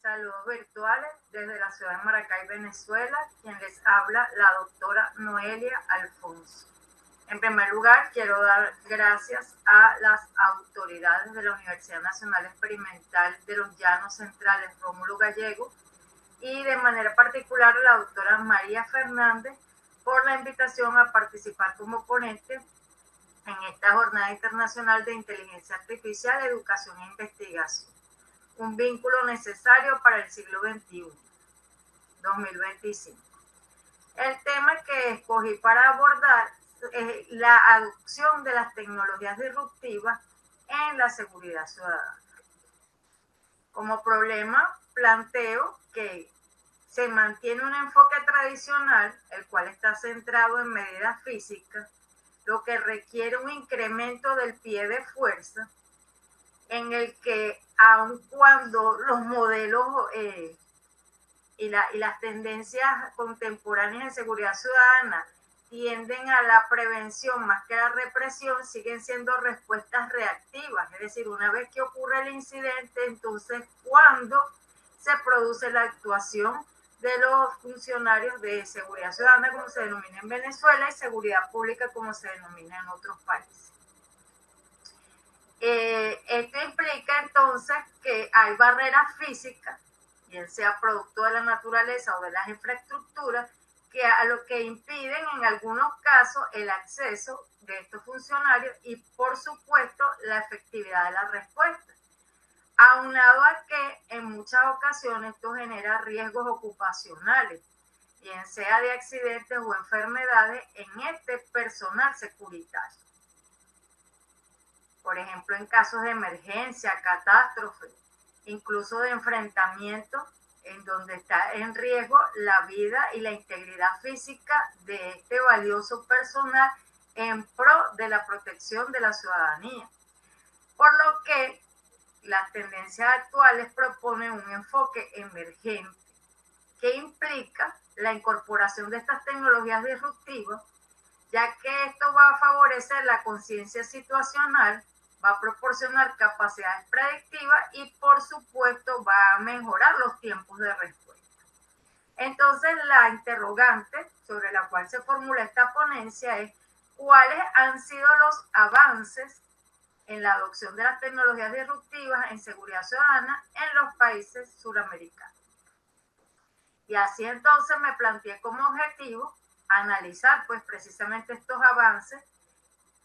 Saludos virtuales desde la ciudad de Maracay, Venezuela, quien les habla, la doctora Noelia Alfonso. En primer lugar, quiero dar gracias a las autoridades de la Universidad Nacional Experimental de los Llanos Centrales, Rómulo Gallego, y de manera particular a la doctora María Fernández por la invitación a participar como ponente en esta Jornada Internacional de Inteligencia Artificial, Educación e Investigación. Un vínculo necesario para el siglo XXI, 2025. El tema que escogí para abordar es la adopción de las tecnologías disruptivas en la seguridad ciudadana. Como problema, planteo que se mantiene un enfoque tradicional, el cual está centrado en medidas físicas, lo que requiere un incremento del pie de fuerza, en el que aun cuando los modelos y las tendencias contemporáneas en seguridad ciudadana tienden a la prevención más que a la represión, siguen siendo respuestas reactivas, es decir, una vez que ocurre el incidente, entonces cuando se produce la actuación de los funcionarios de seguridad ciudadana, como se denomina en Venezuela, y seguridad pública, como se denomina en otros países. Esto implica entonces que hay barreras físicas, bien sea producto de la naturaleza o de las infraestructuras, que a lo que impiden en algunos casos el acceso de estos funcionarios y por supuesto la efectividad de la respuesta. Aunado a que en muchas ocasiones esto genera riesgos ocupacionales, bien sea de accidentes o enfermedades en este personal securitario. Por ejemplo, en casos de emergencia, catástrofe, incluso de enfrentamiento, en donde está en riesgo la vida y la integridad física de este valioso personal en pro de la protección de la ciudadanía. Por lo que las tendencias actuales proponen un enfoque emergente que implica la incorporación de estas tecnologías disruptivas, ya que esto va a favorecer la conciencia situacional, va a proporcionar capacidades predictivas y por supuesto va a mejorar los tiempos de respuesta. Entonces la interrogante sobre la cual se formula esta ponencia es cuáles han sido los avances en la adopción de las tecnologías disruptivas en seguridad ciudadana en los países suramericanos. Y así entonces me planteé como objetivo analizar pues precisamente estos avances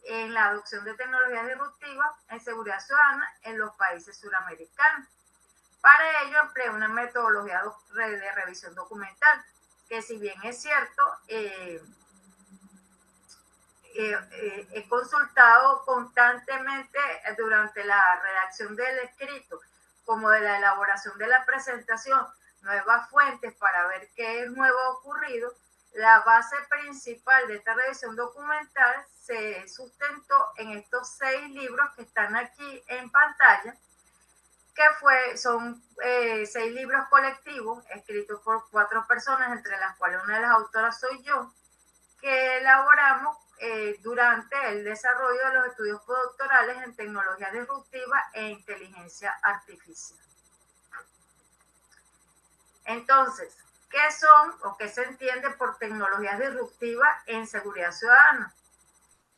en la adopción de tecnologías disruptivas en seguridad ciudadana en los países suramericanos. Para ello empleé una metodología de revisión documental, que si bien es cierto, he consultado constantemente durante la redacción del escrito, como de la elaboración de la presentación, nuevas fuentes para ver qué nuevo ha ocurrido. La base principal de esta revisión documental se sustentó en estos 6 libros que están aquí en pantalla, que son 6 libros colectivos escritos por 4 personas, entre las cuales una de las autoras soy yo, que elaboramos durante el desarrollo de los estudios postdoctorales en tecnología disruptiva e inteligencia artificial. Entonces, ¿qué son o qué se entiende por tecnologías disruptivas en seguridad ciudadana?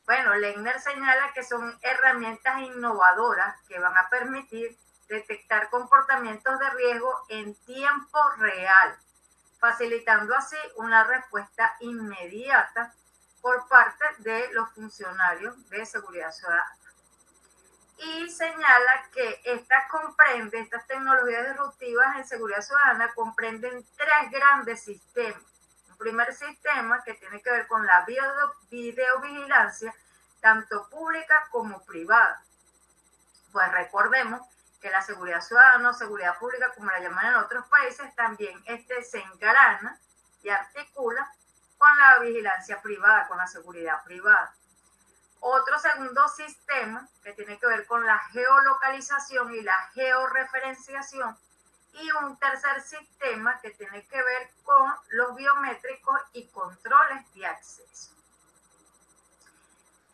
Bueno, Lechner señala que son herramientas innovadoras que van a permitir detectar comportamientos de riesgo en tiempo real, facilitando así una respuesta inmediata por parte de los funcionarios de seguridad ciudadana. Y señala que estas tecnologías disruptivas en seguridad ciudadana comprenden 3 grandes sistemas. Un primer sistema que tiene que ver con la videovigilancia, tanto pública como privada. Pues recordemos que la seguridad ciudadana o seguridad pública, como la llaman en otros países, también se engrana y articula con la vigilancia privada, con la seguridad privada. Otro segundo sistema que tiene que ver con la geolocalización y la georreferenciación, y un tercer sistema que tiene que ver con los biométricos y controles de acceso.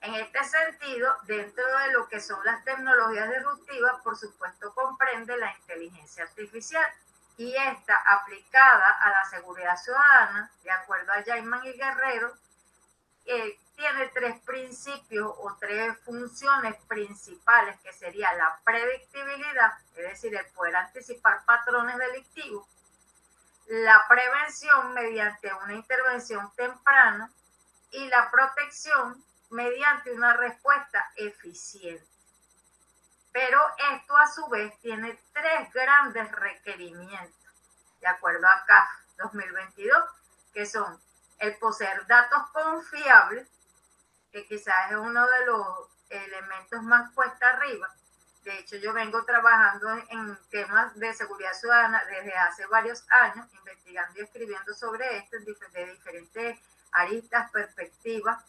En este sentido, dentro de lo que son las tecnologías disruptivas, por supuesto comprende la inteligencia artificial, y esta aplicada a la seguridad ciudadana, de acuerdo a Jaiman y Guerrero, tiene tres principios o tres funciones principales, que sería la predictibilidad, es decir, el poder anticipar patrones delictivos, la prevención mediante una intervención temprana y la protección mediante una respuesta eficiente. Pero esto a su vez tiene tres grandes requerimientos, de acuerdo a CAF 2022, que son el poseer datos confiables, que quizás es uno de los elementos más cuesta arriba. De hecho, yo vengo trabajando en temas de seguridad ciudadana desde hace varios años, investigando y escribiendo sobre esto de diferentes aristas, perspectivas,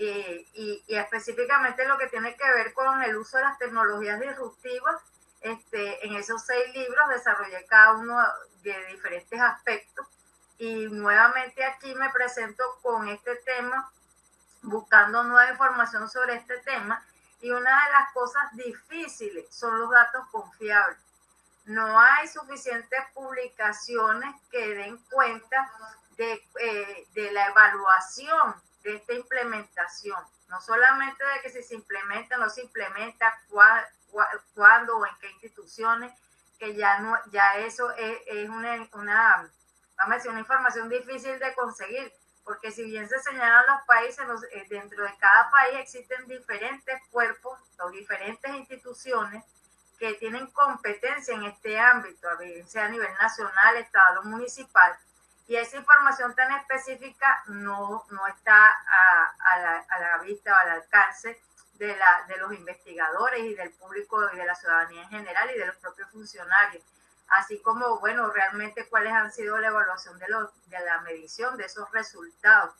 y específicamente lo que tiene que ver con el uso de las tecnologías disruptivas. En esos 6 libros desarrollé cada uno de diferentes aspectos, y nuevamente aquí me presento con este tema, buscando nueva información sobre este tema, y una de las cosas difíciles son los datos confiables. No hay suficientes publicaciones que den cuenta de la evaluación de esta implementación, no solamente de que si se implementa o no se implementa, cuándo o en qué instituciones, que ya eso es una vamos a decir, una información difícil de conseguir, porque si bien se señalan los países, dentro de cada país existen diferentes cuerpos o diferentes instituciones que tienen competencia en este ámbito, sea a nivel nacional, estado, municipal, y esa información tan específica no está a la vista o al alcance de los investigadores y del público y de la ciudadanía en general y de los propios funcionarios. Así como, bueno, realmente cuáles han sido la evaluación de la medición de esos resultados,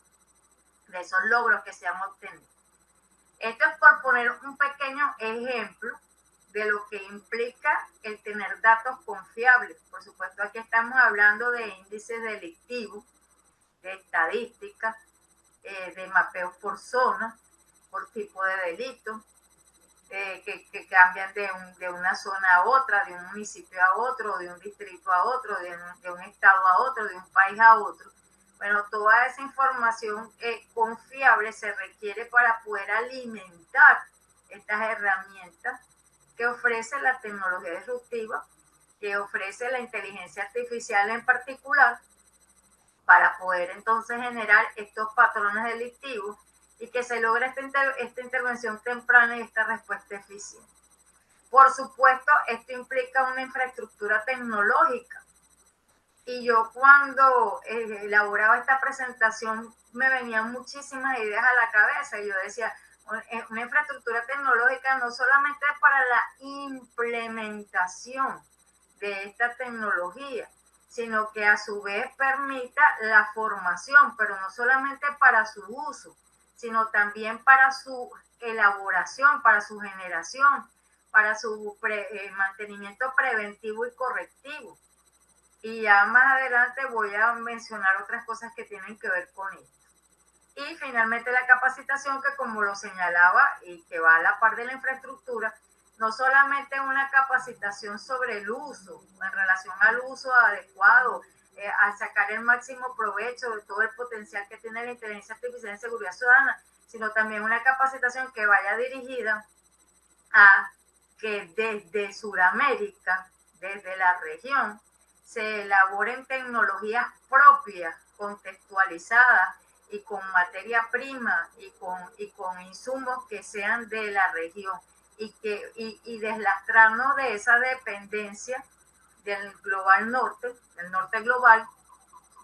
de esos logros que se han obtenido. Esto es por poner un pequeño ejemplo de lo que implica el tener datos confiables. Por supuesto, aquí estamos hablando de índices delictivos, de estadísticas, de mapeos por zona, por tipo de delito, que cambian de una zona a otra, de un municipio a otro, de un distrito a otro, de un estado a otro, de un país a otro. Bueno, toda esa información confiable se requiere para poder alimentar estas herramientas que ofrece la tecnología disruptiva, que ofrece la inteligencia artificial en particular, para poder entonces generar estos patrones delictivos y que se logre esta intervención temprana y esta respuesta eficiente. Por supuesto, esto implica una infraestructura tecnológica. Y yo cuando elaboraba esta presentación me venían muchísimas ideas a la cabeza, y yo decía, una infraestructura tecnológica no solamente para la implementación de esta tecnología, sino que a su vez permita la formación, pero no solamente para su uso, sino también para su elaboración, para su generación, para su mantenimiento preventivo y correctivo. Y ya más adelante voy a mencionar otras cosas que tienen que ver con esto. Y finalmente la capacitación, que como lo señalaba y que va a la par de la infraestructura, no solamente una capacitación sobre el uso, en relación al uso adecuado, al sacar el máximo provecho de todo el potencial que tiene la inteligencia artificial en seguridad ciudadana, sino también una capacitación que vaya dirigida a que desde Sudamérica, desde la región, se elaboren tecnologías propias, contextualizadas y con materia prima y con insumos que sean de la región, y deslastrarnos de esa dependencia del global norte, del norte global,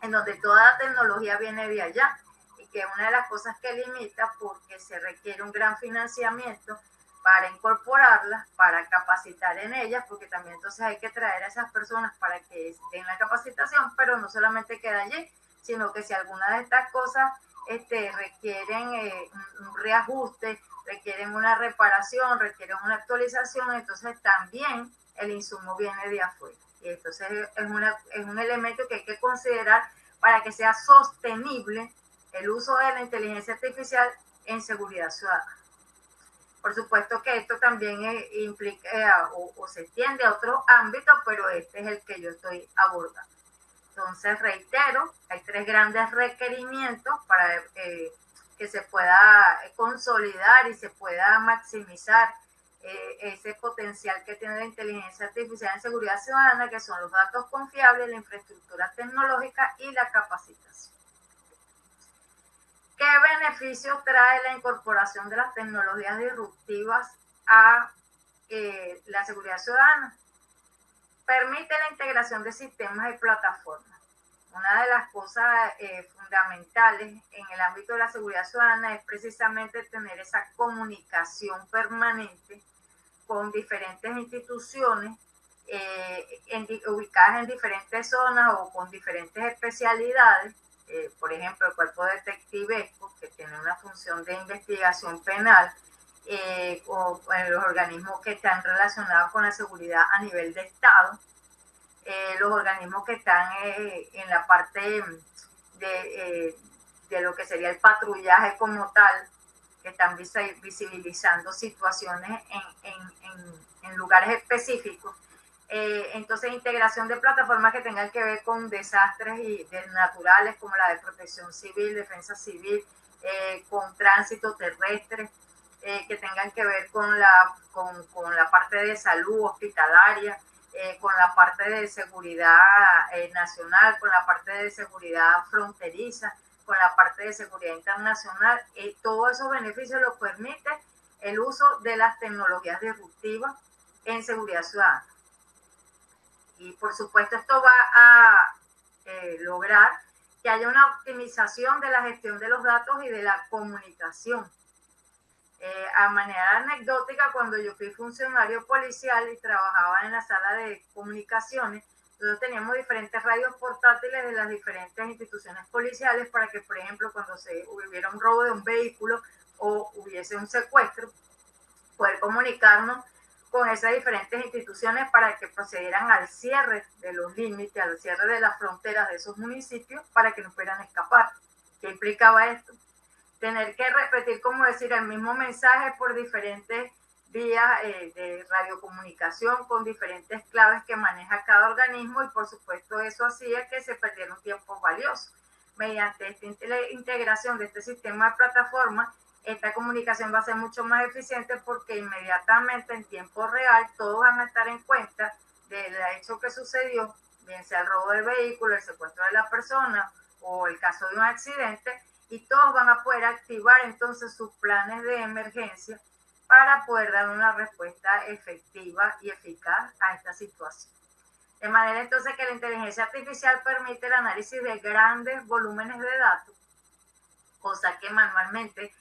en donde toda la tecnología viene de allá, y que es una de las cosas que limita, porque se requiere un gran financiamiento para incorporarlas, para capacitar en ellas, porque también entonces hay que traer a esas personas para que den la capacitación, pero no solamente queda allí, sino que si alguna de estas cosas requieren un reajuste, requieren una reparación, requieren una actualización, entonces también el insumo viene de afuera. Y entonces es un elemento que hay que considerar para que sea sostenible el uso de la inteligencia artificial en seguridad ciudadana. Por supuesto que esto también implica o se extiende a otros ámbitos, pero este es el que yo estoy abordando. Entonces, reitero, hay 3 grandes requerimientos para que se pueda consolidar y se pueda maximizar ese potencial que tiene la inteligencia artificial en seguridad ciudadana, que son los datos confiables, la infraestructura tecnológica y la capacitación. ¿Qué beneficios trae la incorporación de las tecnologías disruptivas a la seguridad ciudadana? Permite la integración de sistemas y plataformas. Una de las cosas fundamentales en el ámbito de la seguridad ciudadana es precisamente tener esa comunicación permanente con diferentes instituciones ubicadas en diferentes zonas o con diferentes especialidades. Por ejemplo, el cuerpo detectivesco, que tiene una función de investigación penal, o los organismos que están relacionados con la seguridad a nivel de Estado, los organismos que están en la parte de lo que sería el patrullaje como tal, que están visibilizando situaciones en lugares específicos. Entonces, integración de plataformas que tengan que ver con desastres naturales como la de protección civil, defensa civil, con tránsito terrestre, que tengan que ver con la parte de salud hospitalaria, con la parte de seguridad nacional, con la parte de seguridad fronteriza, con la parte de seguridad internacional. Todos esos beneficios los permite el uso de las tecnologías disruptivas en seguridad ciudadana. Y por supuesto esto va a lograr que haya una optimización de la gestión de los datos y de la comunicación. A manera anecdótica, cuando yo fui funcionario policial y trabajaba en la sala de comunicaciones, nosotros teníamos diferentes radios portátiles de las diferentes instituciones policiales para que, por ejemplo, cuando hubiera un robo de un vehículo o hubiese un secuestro, poder comunicarnos con esas diferentes instituciones para que procedieran al cierre de los límites, al cierre de las fronteras de esos municipios para que no pudieran escapar. ¿Qué implicaba esto? Tener que repetir, como decir, el mismo mensaje por diferentes vías de radiocomunicación con diferentes claves que maneja cada organismo, y por supuesto eso hacía que se perdiera un tiempo valioso. Mediante esta integración de este sistema de plataforma, esta comunicación va a ser mucho más eficiente porque inmediatamente en tiempo real todos van a estar en cuenta del hecho que sucedió, bien sea el robo del vehículo, el secuestro de la persona o el caso de un accidente, y todos van a poder activar entonces sus planes de emergencia para poder dar una respuesta efectiva y eficaz a esta situación. De manera entonces que la inteligencia artificial permite el análisis de grandes volúmenes de datos, cosa que manualmente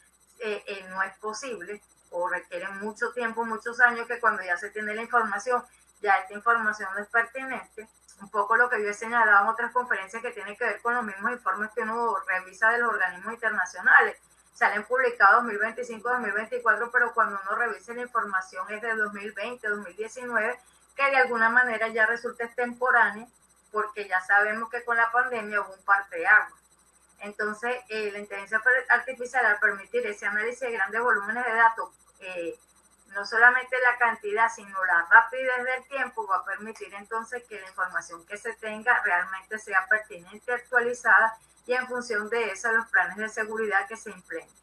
no es posible o requiere mucho tiempo, muchos años, que cuando ya se tiene la información, ya esta información no es pertinente. Un poco lo que yo he señalado en otras conferencias que tiene que ver con los mismos informes que uno revisa de los organismos internacionales. Salen publicados 2025, 2024, pero cuando uno revisa la información es de 2020, 2019, que de alguna manera ya resulta extemporánea, porque ya sabemos que con la pandemia hubo un parteaguas. Entonces, la inteligencia artificial, al permitir ese análisis de grandes volúmenes de datos, no solamente la cantidad, sino la rapidez del tiempo, va a permitir entonces que la información que se tenga realmente sea pertinente, actualizada, y en función de eso los planes de seguridad que se implementen.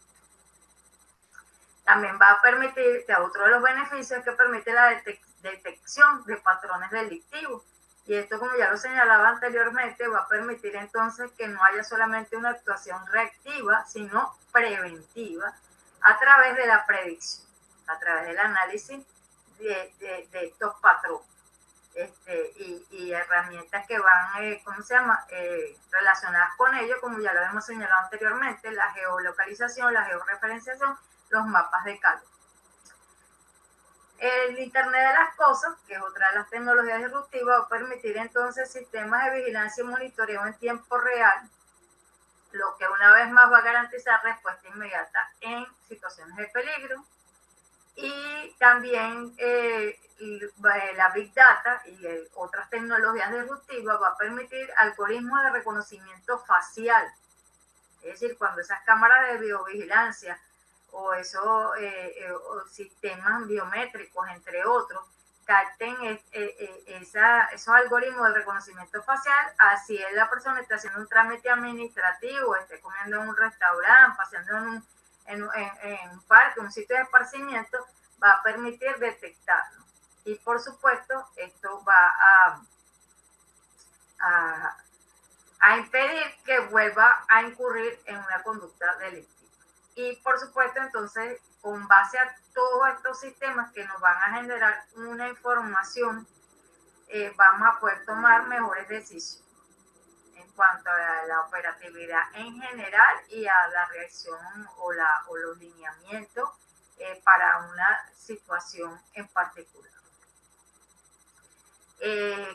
También va a permitir, que otro de los beneficios es que permite la detección de patrones delictivos. Y esto, como ya lo señalaba anteriormente, va a permitir entonces que no haya solamente una actuación reactiva, sino preventiva, a través de la predicción, a través del análisis de estos patrones. Y herramientas que van, relacionadas con ello, como ya lo hemos señalado anteriormente, la geolocalización, la georreferenciación, los mapas de calor. El Internet de las Cosas, que es otra de las tecnologías disruptivas, va a permitir entonces sistemas de vigilancia y monitoreo en tiempo real, lo que una vez más va a garantizar respuesta inmediata en situaciones de peligro. Y también la Big Data y otras tecnologías disruptivas va a permitir algoritmos de reconocimiento facial. Es decir, cuando esas cámaras de biovigilancia o esos o sistemas biométricos, entre otros, capten esos algoritmos de reconocimiento facial, así es la persona está haciendo un trámite administrativo, esté comiendo en un restaurante, paseando en un parque, un sitio de esparcimiento, va a permitir detectarlo. Y por supuesto, esto va a impedir que vuelva a incurrir en una conducta delictiva. Y por supuesto, entonces, con base a todos estos sistemas que nos van a generar una información, vamos a poder tomar mejores decisiones en cuanto a la operatividad en general y a la reacción o los lineamientos para una situación en particular.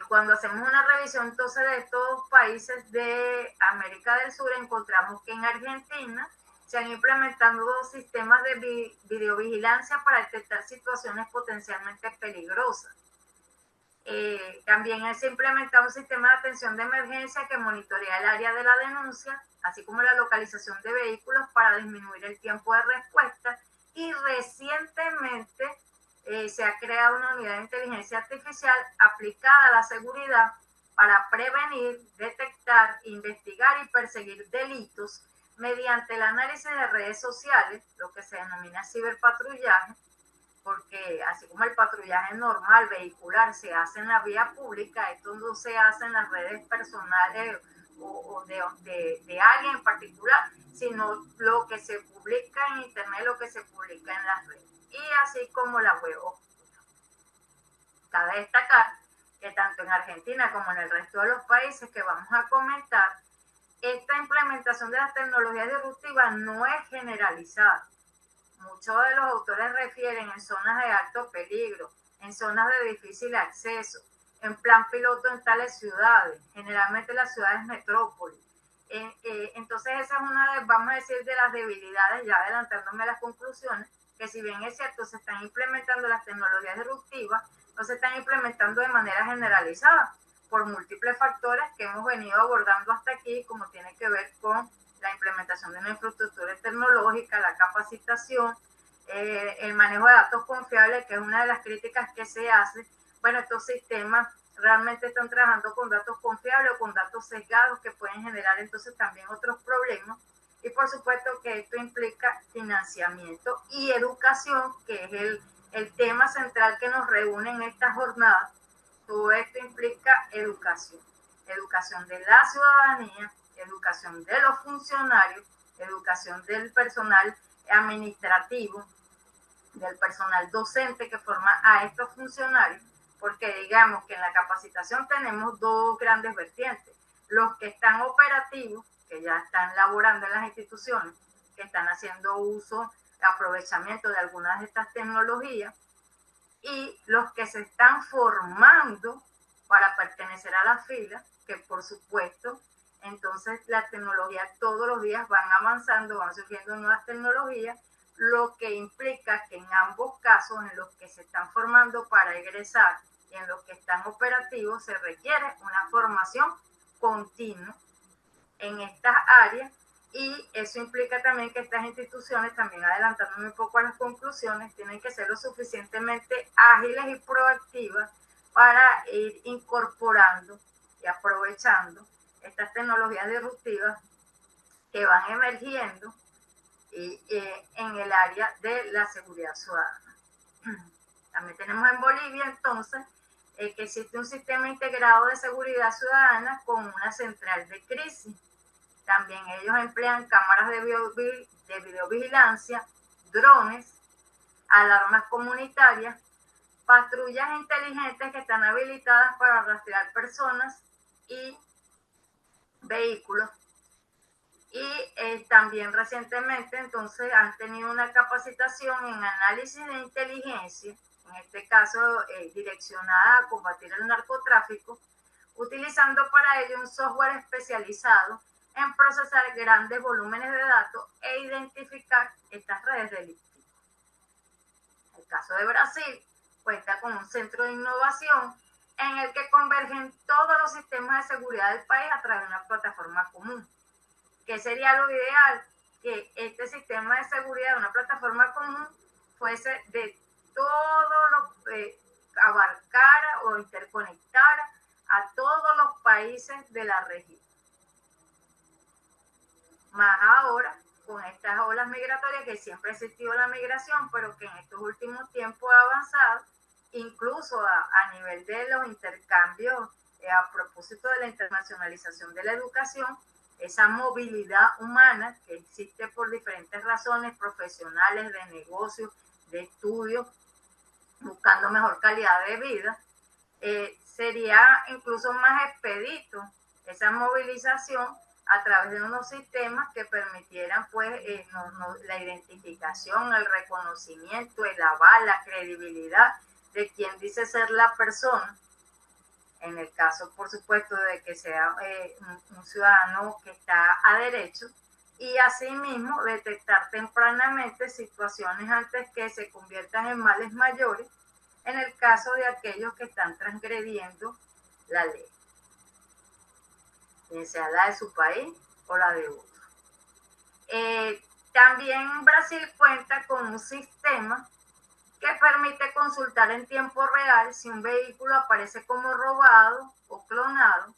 Cuando hacemos una revisión entonces de estos países de América del Sur, encontramos que en Argentina se han implementado sistemas de videovigilancia para detectar situaciones potencialmente peligrosas. También se ha implementado un sistema de atención de emergencia que monitorea el área de la denuncia, así como la localización de vehículos para disminuir el tiempo de respuesta. Y recientemente se ha creado una unidad de inteligencia artificial aplicada a la seguridad para prevenir, detectar, investigar y perseguir delitos mediante el análisis de redes sociales, lo que se denomina ciberpatrullaje, porque así como el patrullaje normal, vehicular, se hace en la vía pública, esto no se hace en las redes personales o de alguien en particular, sino lo que se publica en internet, lo que se publica en las redes, y así como la web oscura. Cabe destacar que tanto en Argentina como en el resto de los países que vamos a comentar, esta implementación de las tecnologías disruptivas no es generalizada. Muchos de los autores refieren en zonas de alto peligro, en zonas de difícil acceso, en plan piloto en tales ciudades, generalmente las ciudades metrópolis. Entonces esa es una de, vamos a decir, de las debilidades, ya adelantándome a las conclusiones, que si bien es cierto, se están implementando las tecnologías disruptivas, no se están implementando de manera generalizada, por múltiples factores que hemos venido abordando hasta aquí, como tiene que ver con la implementación de una infraestructura tecnológica, la capacitación, el manejo de datos confiables, que es una de las críticas que se hace. Bueno, estos sistemas realmente están trabajando con datos confiables o con datos sesgados que pueden generar entonces también otros problemas. Y por supuesto que esto implica financiamiento y educación, que es el tema central que nos reúne en esta jornada. Todo esto implica educación, educación de la ciudadanía, educación de los funcionarios, educación del personal administrativo, del personal docente que forma a estos funcionarios, porque digamos que en la capacitación tenemos dos grandes vertientes, los que están operativos, que ya están laborando en las instituciones, que están haciendo uso, aprovechamiento de algunas de estas tecnologías, y los que se están formando para pertenecer a la fila, que por supuesto, entonces las tecnologías todos los días van avanzando, van surgiendo nuevas tecnologías, lo que implica que en ambos casos, en los que se están formando para egresar y en los que están operativos, se requiere una formación continua en estas áreas. Y eso implica también que estas instituciones, también adelantándome un poco a las conclusiones, tienen que ser lo suficientemente ágiles y proactivas para ir incorporando y aprovechando estas tecnologías disruptivas que van emergiendo en el área de la seguridad ciudadana. También tenemos en Bolivia entonces que existe un sistema integrado de seguridad ciudadana con una central de crisis. También ellos emplean cámaras de videovigilancia, drones, alarmas comunitarias, patrullas inteligentes que están habilitadas para rastrear personas y vehículos. Y también recientemente entonces han tenido una capacitación en análisis de inteligencia, en este caso direccionada a combatir el narcotráfico, utilizando para ello un software especializado en procesar grandes volúmenes de datos e identificar estas redes delictivas. El caso de Brasil cuenta con un centro de innovación en el que convergen todos los sistemas de seguridad del país a través de una plataforma común. ¿Qué sería lo ideal? que este sistema de seguridad, una plataforma común, fuese de todo lo que abarcara o interconectara a todos los países de la región. Más ahora, con estas olas migratorias, que siempre ha existido la migración, pero que en estos últimos tiempos ha avanzado, incluso a nivel de los intercambios, a propósito de la internacionalización de la educación, esa movilidad humana que existe por diferentes razones profesionales, de negocios, de estudios, buscando mejor calidad de vida, sería incluso más expedito esa movilización a través de unos sistemas que permitieran pues la identificación, el reconocimiento, el aval, la credibilidad de quien dice ser la persona, en el caso por supuesto de que sea un ciudadano que está a derecho, y asimismo detectar tempranamente situaciones antes que se conviertan en males mayores en el caso de aquellos que están transgrediendo la ley, bien sea la de su país o la de otro. También Brasil cuenta con un sistema que permite consultar en tiempo real si un vehículo aparece como robado o clonado,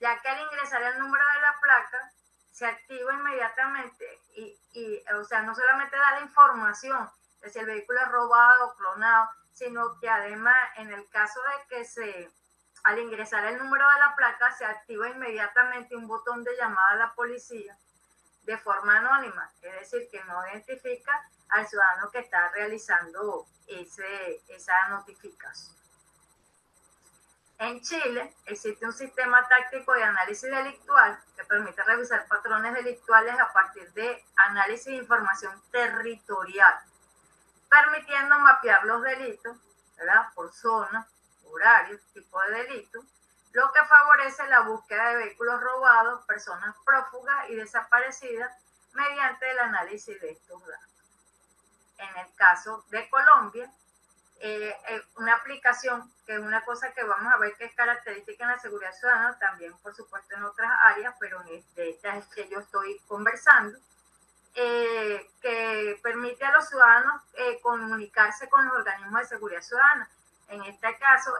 ya que al ingresar el número de la placa se activa inmediatamente o sea, no solamente da la información de si el vehículo es robado o clonado, sino que además en el caso de que al ingresar el número de la placa se activa inmediatamente un botón de llamada a la policía de forma anónima, es decir, que no identifica al ciudadano que está realizando esa notificación. En Chile existe un sistema táctico de análisis delictual que permite revisar patrones delictuales a partir de análisis de información territorial, permitiendo mapear los delitos, ¿verdad?, por zona, horarios, tipo de delito, lo que favorece la búsqueda de vehículos robados, personas prófugas y desaparecidas mediante el análisis de estos datos. En el caso de Colombia, una aplicación que es una cosa que vamos a ver que es característica en la seguridad ciudadana, también por supuesto en otras áreas, pero de estas es que yo estoy conversando, que permite a los ciudadanos comunicarse con los organismos de seguridad ciudadana. En este caso,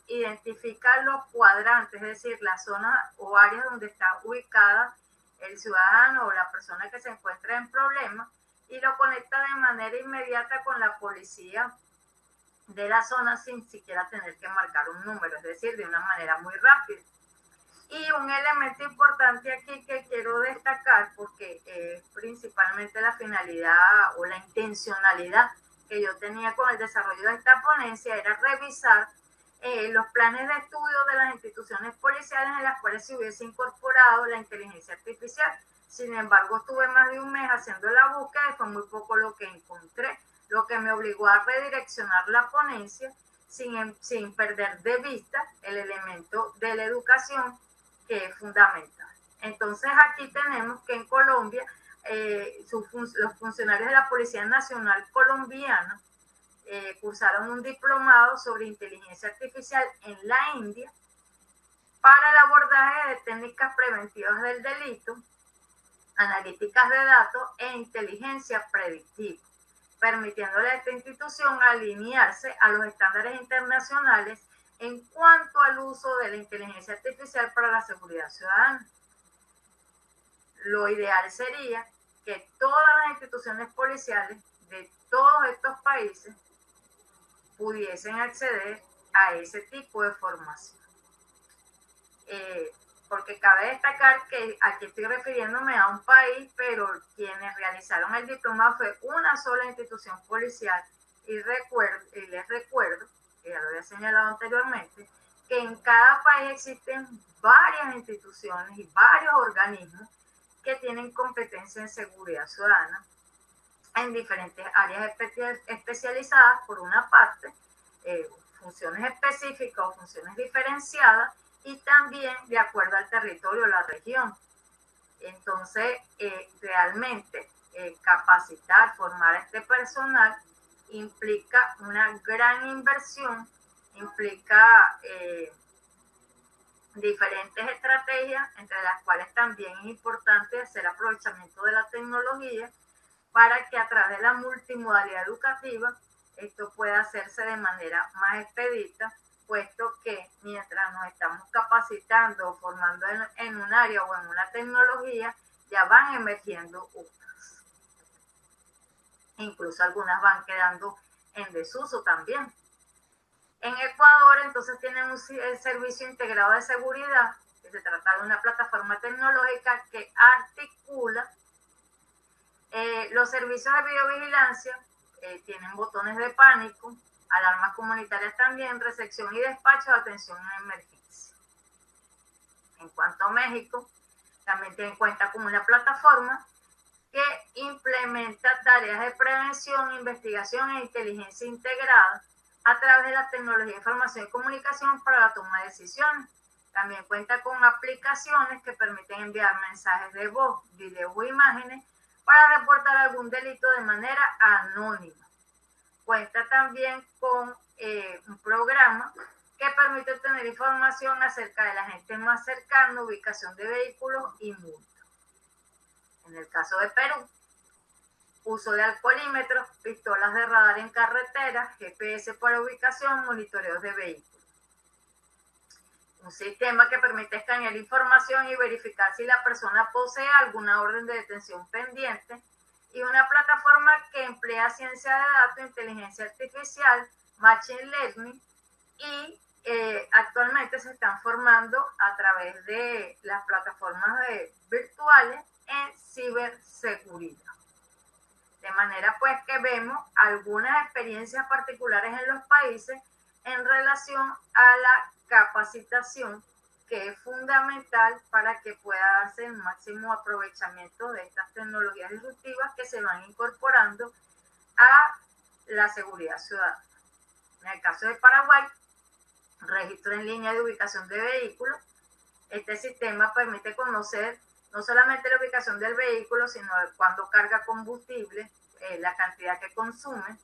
identifica los cuadrantes, es decir, las zonas o áreas donde está ubicada el ciudadano o la persona que se encuentra en problemas, y lo conecta de manera inmediata con la policía de la zona sin siquiera tener que marcar un número, es decir, de una manera muy rápida. Y un elemento importante aquí que quiero destacar, porque principalmente la finalidad o la intencionalidad que yo tenía con el desarrollo de esta ponencia, era revisar los planes de estudio de las instituciones policiales en las cuales se hubiese incorporado la inteligencia artificial. Sin embargo, estuve más de un mes haciendo la búsqueda y fue muy poco lo que encontré, lo que me obligó a redireccionar la ponencia sin perder de vista el elemento de la educación, que es fundamental. Entonces aquí tenemos que en Colombia los funcionarios de la Policía Nacional Colombiana cursaron un diplomado sobre inteligencia artificial en la India para el abordaje de técnicas preventivas del delito, analíticas de datos e inteligencia predictiva, permitiéndole a esta institución alinearse a los estándares internacionales en cuanto al uso de la inteligencia artificial para la seguridad ciudadana. Lo ideal sería que todas las instituciones policiales de todos estos países pudiesen acceder a ese tipo de formación. Porque cabe destacar que aquí estoy refiriéndome a un país, pero quienes realizaron el diplomado fue una sola institución policial, y les recuerdo, que ya lo había señalado anteriormente, que en cada país existen varias instituciones y varios organismos que tienen competencia en seguridad ciudadana en diferentes áreas especializadas, por una parte, funciones específicas o funciones diferenciadas, y también de acuerdo al territorio o la región. Entonces, realmente capacitar, formar a este personal implica una gran inversión, implica diferentes estrategias, entre las cuales también es importante hacer aprovechamiento de la tecnología para que a través de la multimodalidad educativa esto pueda hacerse de manera más expedita, puesto que mientras nos estamos capacitando o formando en un área o en una tecnología, ya van emergiendo otras. Incluso algunas van quedando en desuso también. En Ecuador, entonces, tienen un servicio integrado de seguridad, que se trata de una plataforma tecnológica que articula los servicios de videovigilancia, tienen botones de pánico, alarmas comunitarias también, recepción y despacho de atención en emergencia. En cuanto a México, también tiene en cuenta como una plataforma que implementa tareas de prevención, investigación e inteligencia integrada a través de la tecnología de información y comunicación para la toma de decisiones. También cuenta con aplicaciones que permiten enviar mensajes de voz, video o imágenes para reportar algún delito de manera anónima. Cuenta también con un programa que permite obtener información acerca de la gente más cercana, ubicación de vehículos y multas. En el caso de Perú, uso de alcoholímetros, pistolas de radar en carretera, GPS para ubicación, monitoreos de vehículos. Un sistema que permite escanear información y verificar si la persona posee alguna orden de detención pendiente, y una plataforma que emplea ciencia de datos, inteligencia artificial, machine learning, y actualmente se están formando a través de las plataformas virtuales en ciberseguridad. De manera pues que vemos algunas experiencias particulares en los países en relación a la capacitación, que es fundamental para que pueda darse el máximo aprovechamiento de estas tecnologías disruptivas que se van incorporando a la seguridad ciudadana. En el caso de Paraguay, registro en línea de ubicación de vehículos. Este sistema permite conocer no solamente la ubicación del vehículo, sino cuándo carga combustible, la cantidad que consume,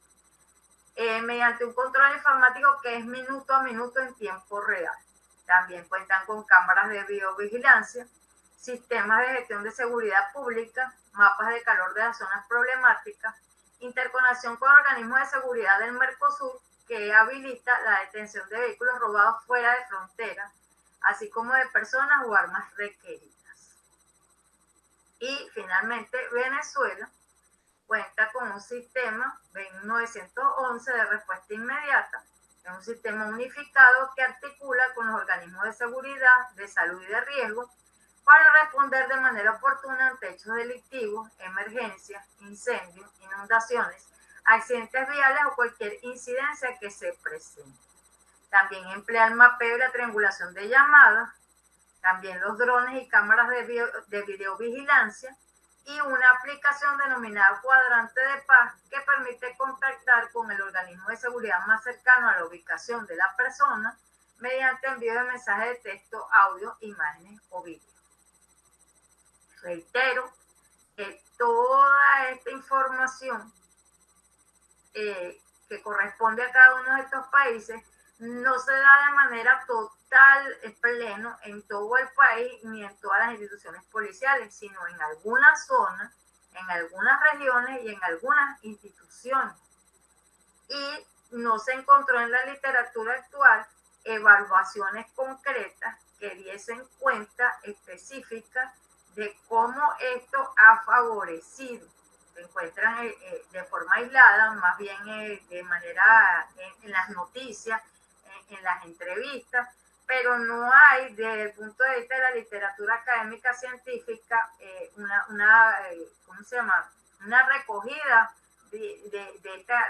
mediante un control informático que es minuto a minuto en tiempo real. También cuentan con cámaras de videovigilancia, sistemas de gestión de seguridad pública, mapas de calor de las zonas problemáticas, interconexión con organismos de seguridad del Mercosur, que habilita la detención de vehículos robados fuera de frontera, así como de personas o armas requeridas. Y finalmente, Venezuela cuenta con un sistema 911 de respuesta inmediata. Es un sistema unificado que articula con los organismos de seguridad, de salud y de riesgo para responder de manera oportuna ante hechos delictivos, emergencias, incendios, inundaciones, accidentes viales o cualquier incidencia que se presente. También emplea el mapeo y la triangulación de llamadas, también los drones y cámaras de videovigilancia, y una aplicación denominada Cuadrante de Paz que permite contactar con el organismo de seguridad más cercano a la ubicación de la persona mediante envío de mensajes de texto, audio, imágenes o vídeos. Reitero que toda esta información que corresponde a cada uno de estos países no se da de manera total, pleno en todo el país ni en todas las instituciones policiales, sino en algunas zonas, en algunas regiones y en algunas instituciones. Y no se encontró en la literatura actual evaluaciones concretas que diesen cuenta específica de cómo esto ha favorecido. Se encuentran de forma aislada, más bien de manera en las noticias, en las entrevistas, pero no hay desde el punto de vista de la literatura académica científica una recogida de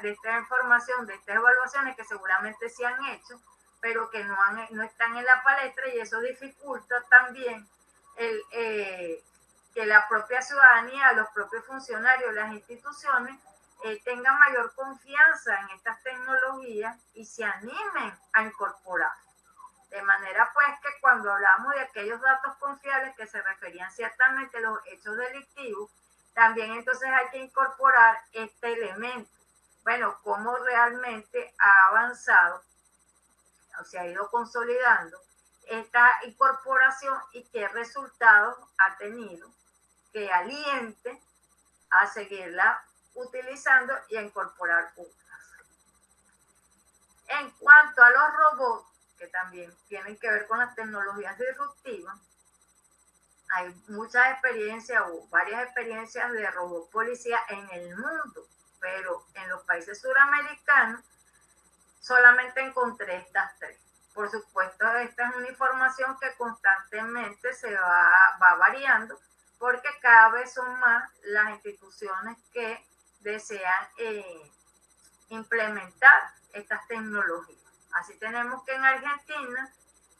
esta información, de estas evaluaciones que seguramente se han hecho, pero que no están en la palestra, y eso dificulta también que la propia ciudadanía, los propios funcionarios, las instituciones tengan mayor confianza en estas tecnologías y se animen a incorporar. De manera pues que cuando hablamos de aquellos datos confiables que se referían ciertamente a los hechos delictivos, también entonces hay que incorporar este elemento. Bueno, cómo realmente ha avanzado o se ha ido consolidando esta incorporación y qué resultados ha tenido que aliente a seguirla utilizando y a incorporar otras. En cuanto a los robots, que también tienen que ver con las tecnologías disruptivas, hay muchas experiencias o varias experiencias de robot policía en el mundo, pero en los países suramericanos solamente encontré estas tres. Por supuesto, esta es una información que constantemente se va variando porque cada vez son más las instituciones que desean implementar estas tecnologías. Así tenemos que en Argentina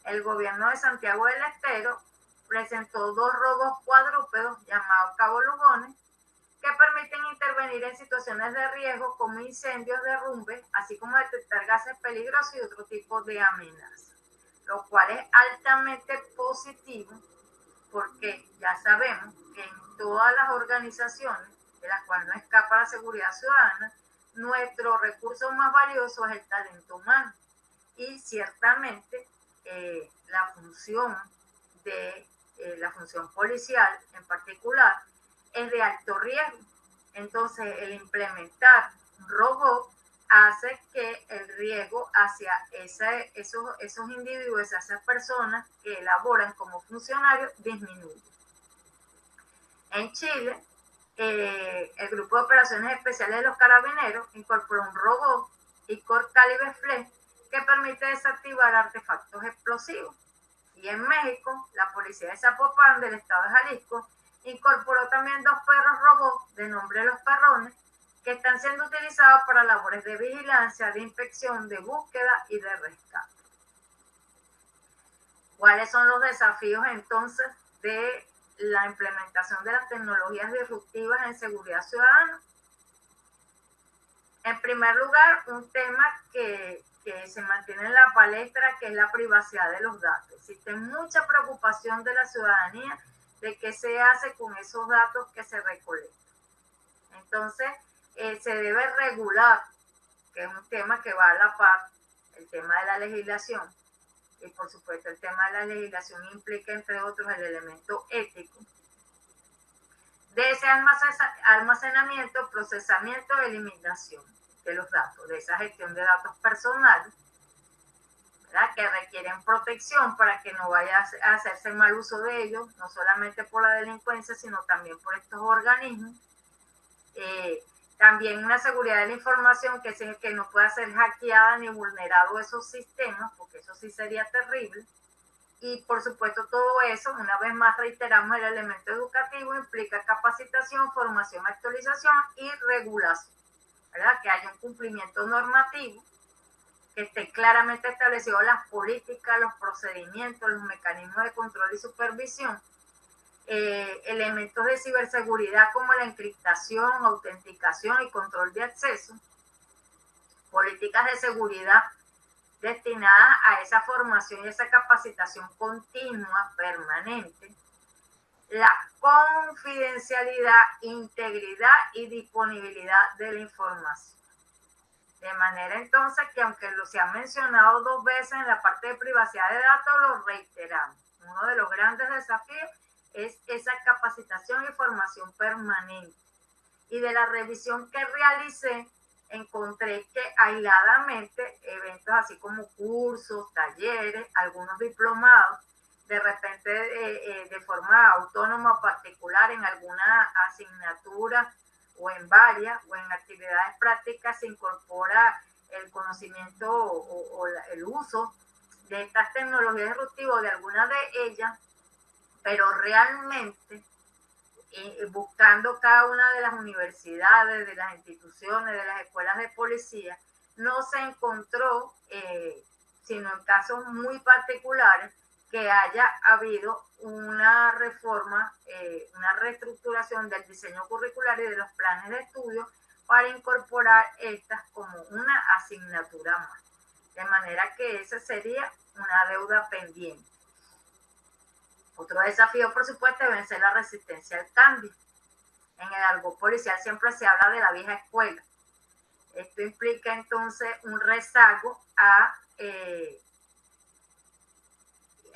el gobierno de Santiago del Estero presentó 2 robots cuadrúpedos llamados cabolugones que permiten intervenir en situaciones de riesgo como incendios, derrumbes, así como detectar gases peligrosos y otro tipo de amenazas, lo cual es altamente positivo porque ya sabemos que en todas las organizaciones de las cuales no escapa la seguridad ciudadana, nuestro recurso más valioso es el talento humano y ciertamente la función de la función policial en particular es de alto riesgo. Entonces, el implementar un robot hace que el riesgo hacia esos individuos, esas personas que elaboran como funcionarios, disminuye. En Chile, el Grupo de Operaciones Especiales de los Carabineros incorporó un robot ICOR Calibre Flex que permite desactivar artefactos explosivos. Y en México, la policía de Zapopan del estado de Jalisco incorporó también 2 perros robots de nombre Los Perrones que están siendo utilizados para labores de vigilancia, de inspección, de búsqueda y de rescate. ¿Cuáles son los desafíos entonces de la implementación de las tecnologías disruptivas en seguridad ciudadana? En primer lugar, un tema que se mantiene en la palestra, que es la privacidad de los datos. Existe mucha preocupación de la ciudadanía de qué se hace con esos datos que se recolectan. Entonces, se debe regular, que es un tema que va a la par, el tema de la legislación. Y por supuesto, el tema de la legislación implica, entre otros, el elemento ético de ese almacenamiento, procesamiento y eliminación de los datos, de esa gestión de datos personales, ¿verdad?, que requieren protección para que no vaya a hacerse mal uso de ellos, no solamente por la delincuencia, sino también por estos organismos. También una seguridad de la información que no pueda ser hackeada ni vulnerado esos sistemas, porque eso sí sería terrible. Y por supuesto todo eso, una vez más reiteramos, el elemento educativo implica capacitación, formación, actualización y regulación, ¿verdad? Que haya un cumplimiento normativo, que esté claramente establecido las políticas, los procedimientos, los mecanismos de control y supervisión, elementos de ciberseguridad como la encriptación, autenticación y control de acceso, políticas de seguridad destinadas a esa formación y esa capacitación continua, permanente, la confidencialidad, integridad y disponibilidad de la información. De manera entonces que aunque se ha mencionado 2 veces en la parte de privacidad de datos, lo reiteramos. Uno de los grandes desafíos es esa capacitación y formación permanente. Y de la revisión que realicé, encontré que aisladamente eventos así como cursos, talleres, algunos diplomados, de repente de forma autónoma o particular en alguna asignatura o en varias o en actividades prácticas se incorpora el conocimiento o el uso de estas tecnologías disruptivas, de algunas de ellas, pero realmente buscando cada una de las universidades, de las instituciones, de las escuelas de policía, no se encontró, sino en casos muy particulares, que haya habido una reforma, una reestructuración del diseño curricular y de los planes de estudio para incorporar estas como una asignatura más. De manera que esa sería una deuda pendiente. Otro desafío, por supuesto, es vencer la resistencia al cambio. En el argot policial siempre se habla de la vieja escuela. Esto implica entonces un rezago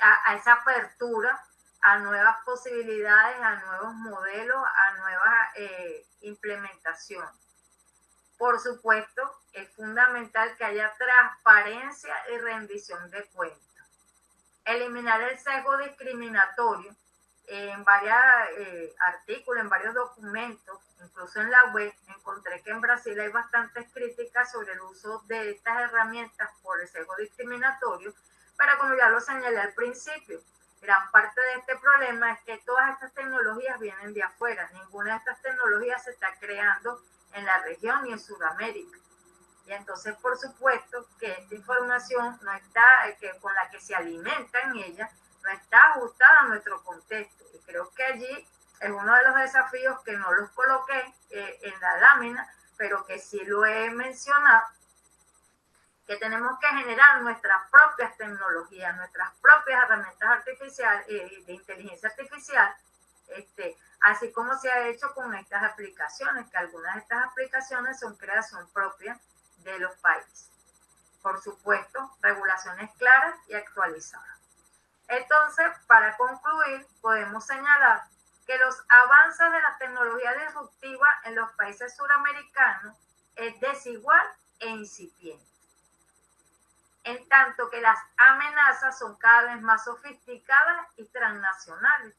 a esa apertura a nuevas posibilidades, a nuevos modelos, a nuevas implementaciones. Por supuesto, es fundamental que haya transparencia y rendición de cuentas. Eliminar el sesgo discriminatorio. En varios artículos, en varios documentos, incluso en la web, encontré que en Brasil hay bastantes críticas sobre el uso de estas herramientas por el sesgo discriminatorio, pero como ya lo señalé al principio, gran parte de este problema es que todas estas tecnologías vienen de afuera. Ninguna de estas tecnologías se está creando en la región ni en Sudamérica. Y entonces, por supuesto, que esta información no está, con la que se alimentan ellas, no está ajustada a nuestro contexto. Y creo que allí es uno de los desafíos que no los coloqué en la lámina, pero que sí lo he mencionado, que tenemos que generar nuestras propias tecnologías, nuestras propias herramientas artificiales, de inteligencia artificial, así como se ha hecho con estas aplicaciones, que algunas de estas aplicaciones son creación propia de los países. Por supuesto, regulaciones claras y actualizadas. Entonces, para concluir, podemos señalar que los avances de la tecnología disruptiva en los países suramericanos es desigual e incipiente, en tanto que las amenazas son cada vez más sofisticadas y transnacionales,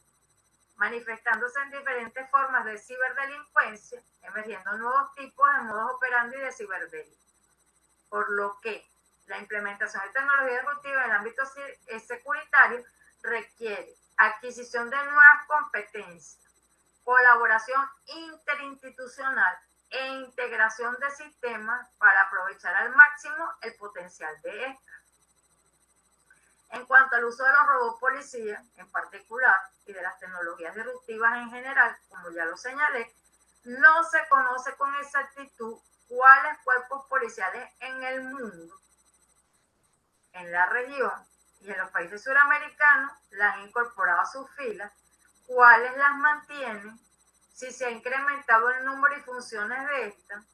manifestándose en diferentes formas de ciberdelincuencia, emergiendo nuevos tipos de modos operandi de ciberdelito. Por lo que la implementación de tecnología disruptiva en el ámbito securitario requiere adquisición de nuevas competencias, colaboración interinstitucional e integración de sistemas para aprovechar al máximo el potencial de estas. En cuanto al uso de los robots policía en particular y de las tecnologías disruptivas en general, como ya lo señalé, no se conoce con exactitud cuáles cuerpos policiales en el mundo, en la región y en los países suramericanos las han incorporado a sus filas, cuáles las mantienen, si se ha incrementado el número y funciones de estas.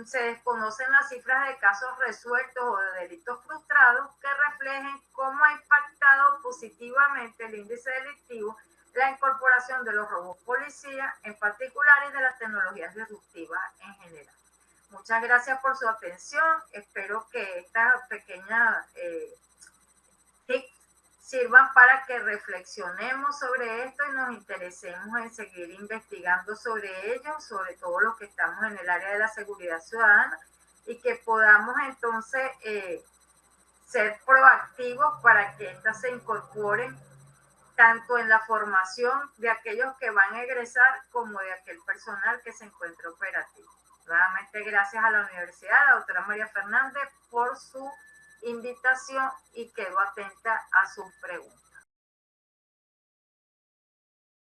Se desconocen las cifras de casos resueltos o de delitos frustrados que reflejen cómo ha impactado positivamente el índice delictivo la incorporación de los robots policía en particular y de las tecnologías disruptivas en general. Muchas gracias por su atención. Espero que estas pequeñas tips sirvan para que reflexionemos sobre esto y nos interesemos en seguir investigando sobre ello, sobre todo los que estamos en el área de la seguridad ciudadana, y que podamos entonces ser proactivos para que éstas se incorporen tanto en la formación de aquellos que van a egresar como de aquel personal que se encuentra operativo. Nuevamente, gracias a la universidad, a la doctora María Fernández, por su invitación y quedo atenta a sus preguntas.